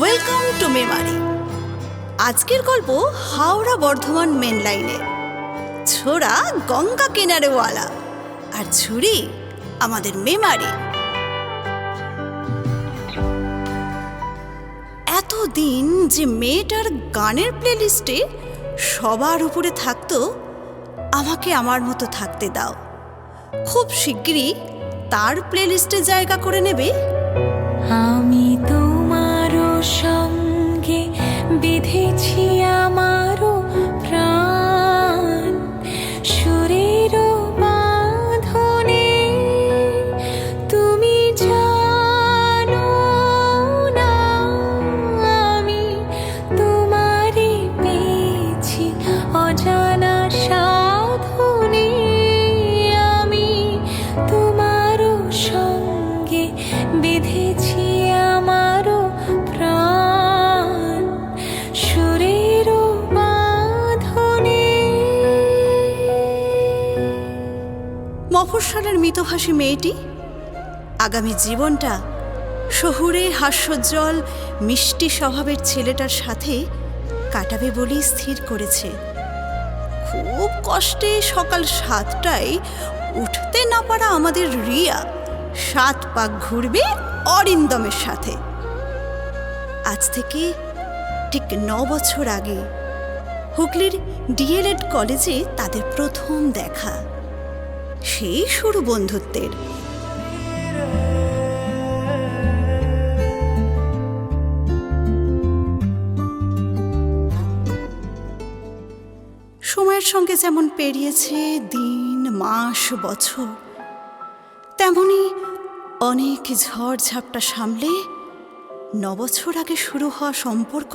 Welcome to Memari. আজকের গল্প Howrah Bardhaman main লাইনে। ছোড়া গঙ্গা কিনারেওয়ালা আর ছুরি আমাদের মেমারি। এতদিন যে মেয়েটার গানের প্লেলিস্টে সবার উপরে থাকতো, আমাকে আমার মতো থাকতে দাও। খুব শিগগিরই তার প্লেলিস্টে জায়গা করে নেবে। আমি তোমারও সঙ্গে বেঁধেছি আমারও প্রাণ, সুরেরও বাঁধনে তুমি জানো না আমি তোমারে পেয়েছি অজানা সাধনে। আমি তোমারও সঙ্গে বেঁধেছি আমারও প্রাণ, সুরেরও বাঁধনে। মফস্বলের মিতভাষী মেয়েটি আগামী জীবনটা শহুরে হাস্যোজ্জ্বল মিষ্টি স্বভাবের ছেলেটার সাথে কাটাবে বলেই স্থির করেছে। খুব কষ্টে সকাল 7টায় উঠতে না পারা আমাদের রিয়া 7 পাক ঘুরবে অরিন্দমের সাথে। আজ থেকে ঠিক 9 বছর আগে হুগলির ডিএলএড কলেজে তাদের প্রথম দেখা। সেই শুরু বন্ধুত্বের। সময়ের সঙ্গে যেমন পেরিয়েছে দিন, মাস, বছর, তেমনি অনেক ঝড়ঝাপটা সামলে 9 বছর আগে শুরু হওয়া সম্পর্ক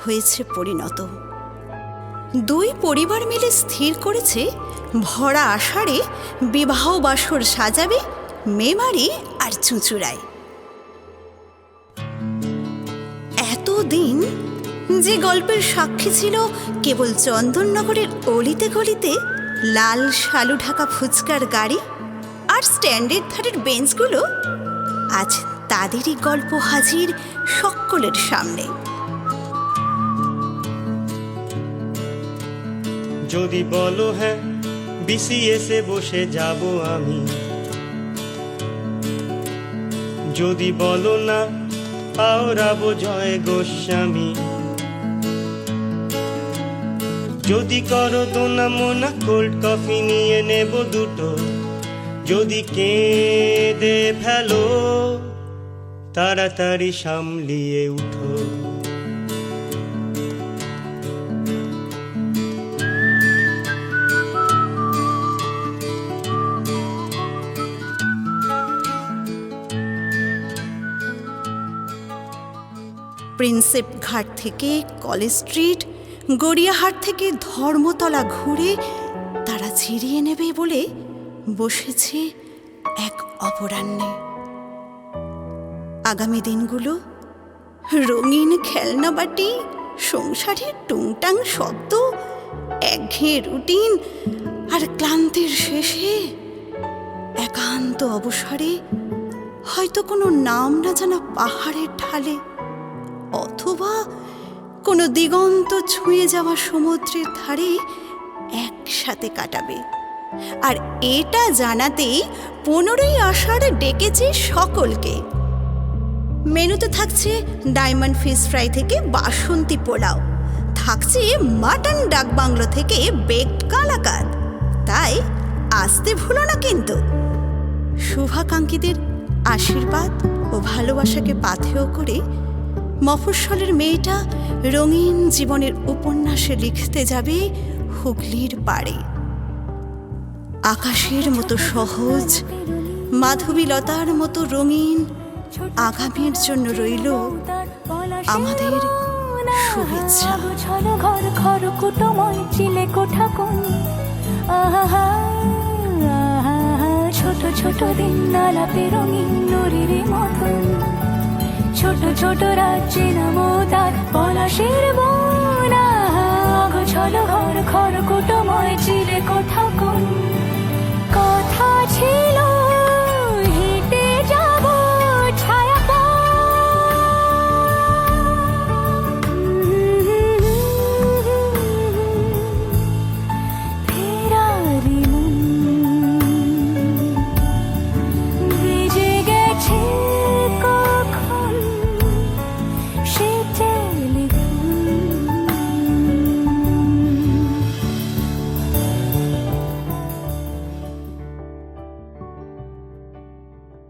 হয়েছে পরিণত। দুই পরিবার মিলে স্থির করেছে ভরা আষাঢ়ে বিবাহ বাসর সাজাবে মেমারি আর চুঁচুড়ায়। এতদিন যে গল্পের সাক্ষী ছিল কেবল চন্দননগরের অলিতে গলিতে লাল শালু ঢাকা ফুচকার গাড়ি আর স্ট্যান্ডের ধারের বেঞ্চগুলো, আজ তাদেরই গল্প হাজির সকলের সামনে। যদি বলো হ্যাঁ বিসিএসে বসে যাব আমি, যদি বলো না আওড়াবো জয় গোস্বামী, যদি করো দোনা মোনা কোল্ড কফি নিয়ে নেব দুটো, যদি কেঁদে ফেলো তাড়াতাড়ি সামলিয়ে উঠো। প্রিন্সেপ ঘাট থেকে কলেজ স্ট্রিট, গড়িয়াহাট থেকে ধর্মতলা ঘুরে তারা ছিড়িয়ে নেবে বলে বসেছে এক অপরাহ্নে। আগামী দিনগুলো রঙিন খেলনাবাটি, সংসারের টুংটাং শব্দ, একঘেয়ে রুটিন আর ক্লান্তির শেষে একান্ত অবসরে হয়তো কোনো নাম না জানা পাহাড়ের ঢালে অথবা কোনো দিগন্ত ছুঁয়ে যাওয়া সমুদ্রের ধারে একসাথে কাটাবে। আর এটা জানাতেই 15ই আষাঢ় ডেকেছে সকলকে। মেনুতে থাকছে ডায়মন্ড ফিশ ফ্রাই থেকে বাসন্তী পোলাও, থাকছে মাটন ডাক বাংলো থেকে বেকড কালাকাঁদ। তাই আসতে ভুলো না কিন্তু। শুভাকাঙ্ক্ষীদের আশীর্বাদ ও ভালোবাসাকে পাথেয় করে মফস্বলের মেয়েটা রঙিন জীবনের উপন্যাসে লিখতে যাবে হুগলির পাড়ে। আকাশের মতো সহজ, মাধবীলতার মতো রঙিন আগামীর জন্য রইল আমাদের শুভেচ্ছা। ঘর ঘর কুটময় চিলে কোঠা কোন, ছোট ছোট দিন আলাপে রঙিন নুরির মতন, ছোট ছোট রাজ্যে নামোদার পলাশের বন। ছলো ঘর ঘর কুটময় চিলে কোঠা